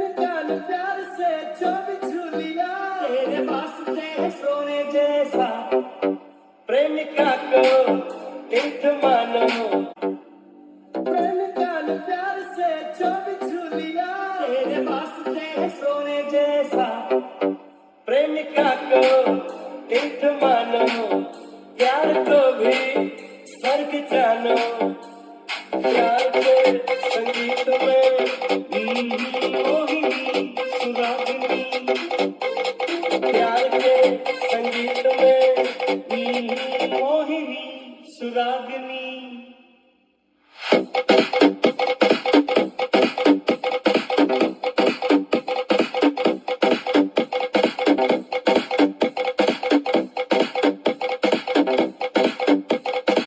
निकाल प्यार से जो भी झूलिया तेरे वास्ते सोने जैसा प्रेमिका को एक मानो। प्रेम निकाल प्यार से जो भी झूलिया तेरे वास्ते सोने जैसा प्रेमिका को एक मानो। प्यार को भी स्वर्ग जानो। प्यार के संगीत में मोहिनी सुरागनी। प्यार के संगीत में मोहिनी सुरागनी।